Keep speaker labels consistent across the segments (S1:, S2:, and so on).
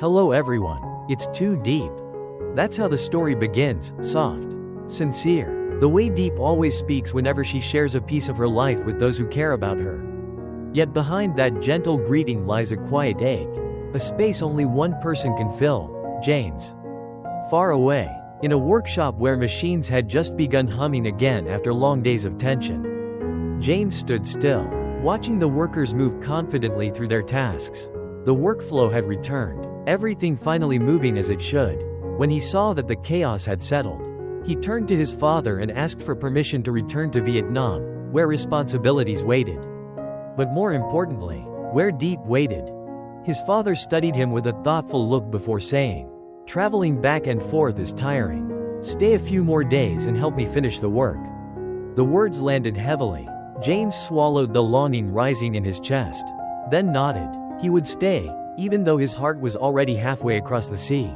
S1: Hello everyone, it's Tu Diep. That's how the story begins, soft, sincere, the way Diep always speaks whenever she shares a piece of her life with those who care about her. Yet behind that gentle greeting lies a quiet ache, a space only one person can fill, James. Far away, in a workshop where machines had just begun humming again after long days of tension, James stood still, watching the workers move confidently through their tasks. The workflow had returned, everything finally moving as it should. When he saw that the chaos had settled, he turned to his father and asked for permission to return to Vietnam, where responsibilities waited. But more importantly, where Diep waited. His father studied him with a thoughtful look before saying, "Traveling back and forth is tiring. Stay a few more days and help me finish the work." The words landed heavily. James swallowed the longing rising in his chest, then nodded. He would stay, even though his heart was already halfway across the sea.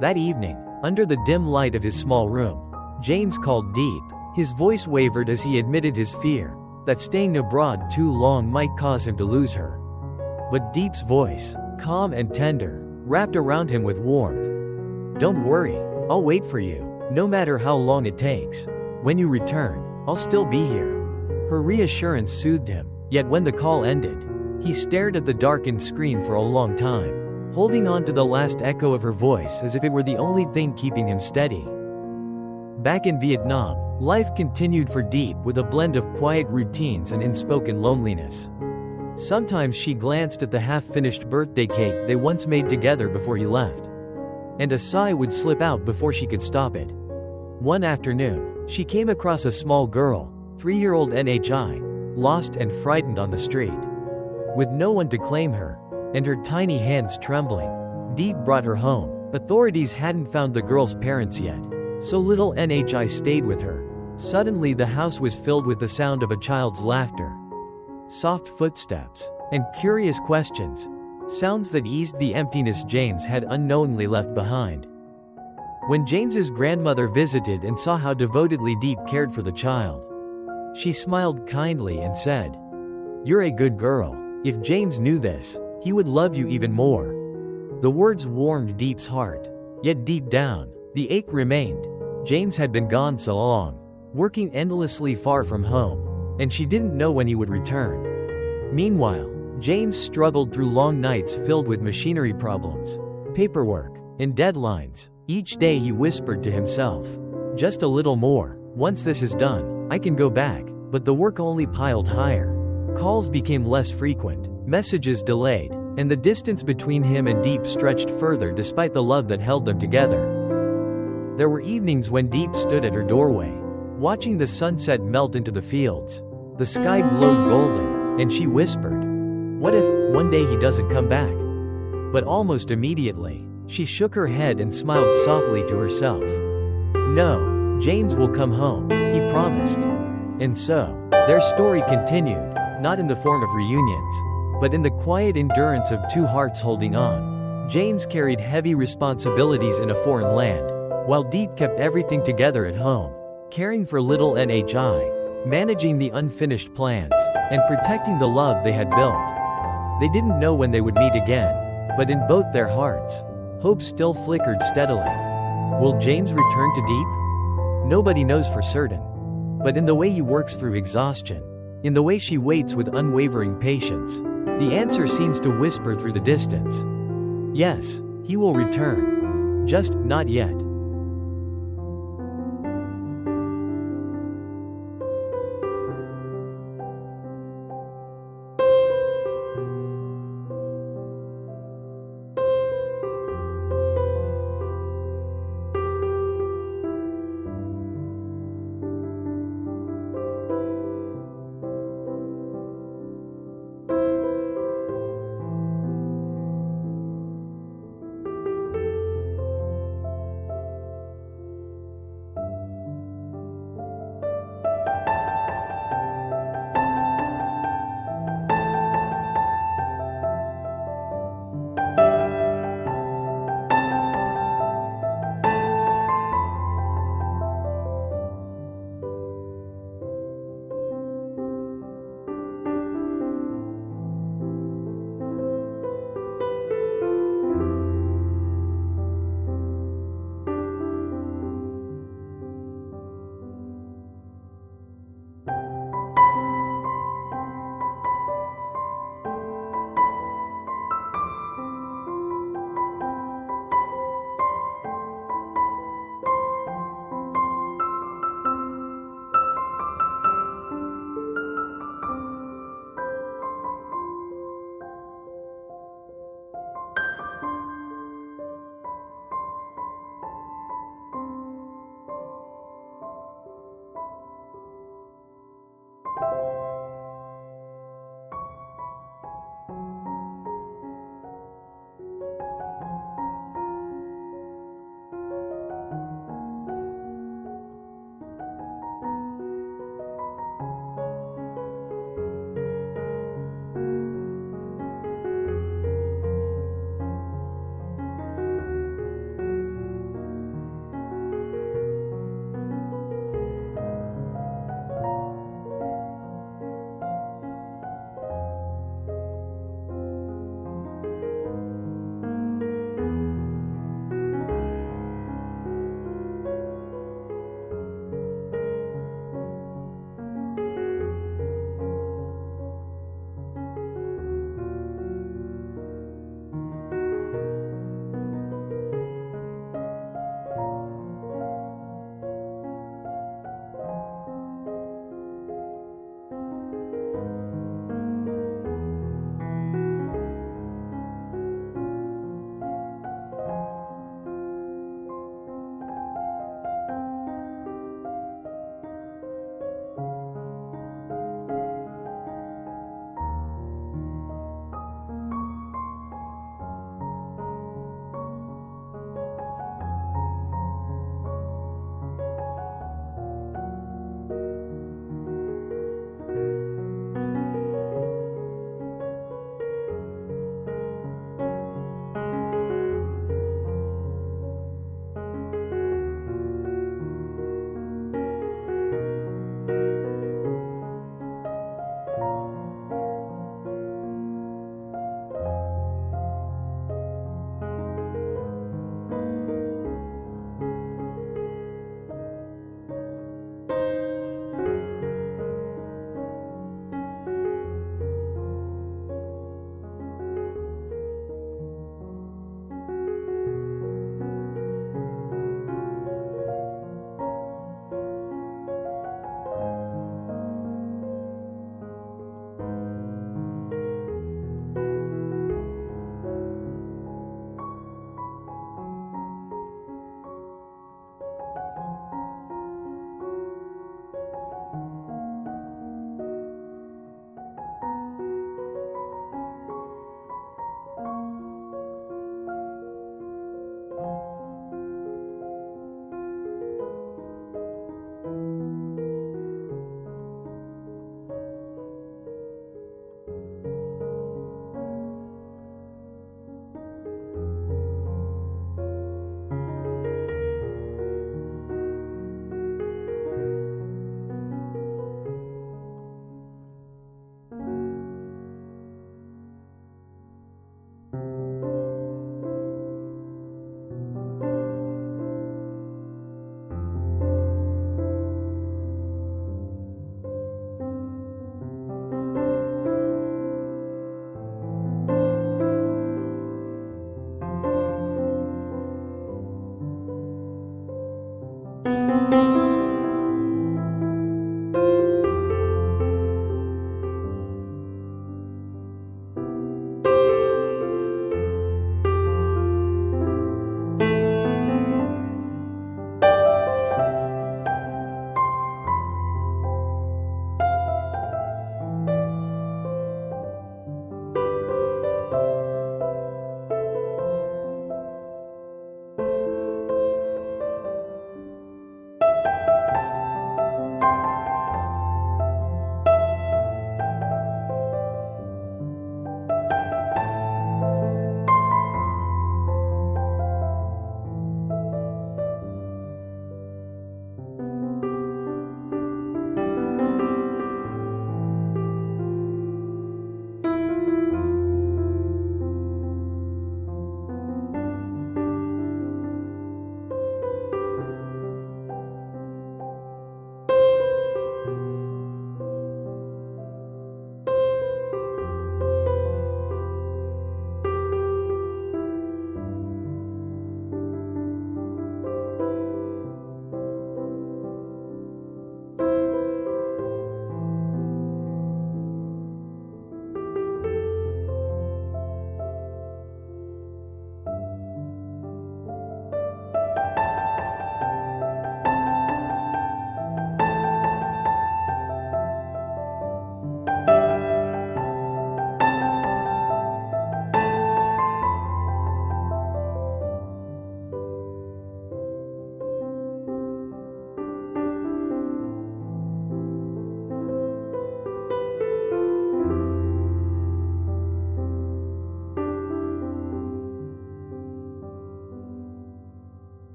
S1: That evening, under the dim light of his small room, James called Diep. His voice wavered as he admitted his fear that staying abroad too long might cause him to lose her. But Diep's voice, calm and tender, wrapped around him with warmth. "Don't worry, I'll wait for you, no matter how long it takes. When you return, I'll still be here." Her reassurance soothed him, yet when the call ended, he stared at the darkened screen for a long time, holding on to the last echo of her voice as if it were the only thing keeping him steady. Back in Vietnam, life continued for Diep with a blend of quiet routines and unspoken loneliness. Sometimes she glanced at the half-finished birthday cake they once made together before he left, and a sigh would slip out before she could stop it. One afternoon, she came across a small girl, 3-year-old NHI, lost and frightened on the street. With no one to claim her, and her tiny hands trembling, Diep brought her home. Authorities hadn't found the girl's parents yet, so little NHI stayed with her. Suddenly the house was filled with the sound of a child's laughter, soft footsteps, and curious questions, sounds that eased the emptiness James had unknowingly left behind. When James's grandmother visited and saw how devotedly Diep cared for the child, she smiled kindly and said, "You're a good girl. If James knew this, he would love you even more." The words warmed Diep's heart. Yet deep down, the ache remained. James had been gone so long, working endlessly far from home, and she didn't know when he would return. Meanwhile, James struggled through long nights filled with machinery problems, paperwork, and deadlines. Each day he whispered to himself, "Just a little more. Once this is done, I can go back." But the work only piled higher. Calls became less frequent, messages delayed, and the distance between him and Diep stretched further despite the love that held them together. There were evenings when Diep stood at her doorway, watching the sunset melt into the fields. The sky glowed golden, and she whispered, "What if, one day he doesn't come back?" But almost immediately, she shook her head and smiled softly to herself. "No, James will come home," he promised. And so, their story continued, not in the form of reunions, but in the quiet endurance of two hearts holding on. James carried heavy responsibilities in a foreign land, while Diep kept everything together at home, caring for little NHI, managing the unfinished plans, and protecting the love they had built. They didn't know when they would meet again, but in both their hearts, hope still flickered steadily. Will James return to Diep? Nobody knows for certain. But in the way he works through exhaustion, in the way she waits with unwavering patience, the answer seems to whisper through the distance. Yes, he will return. Just not yet.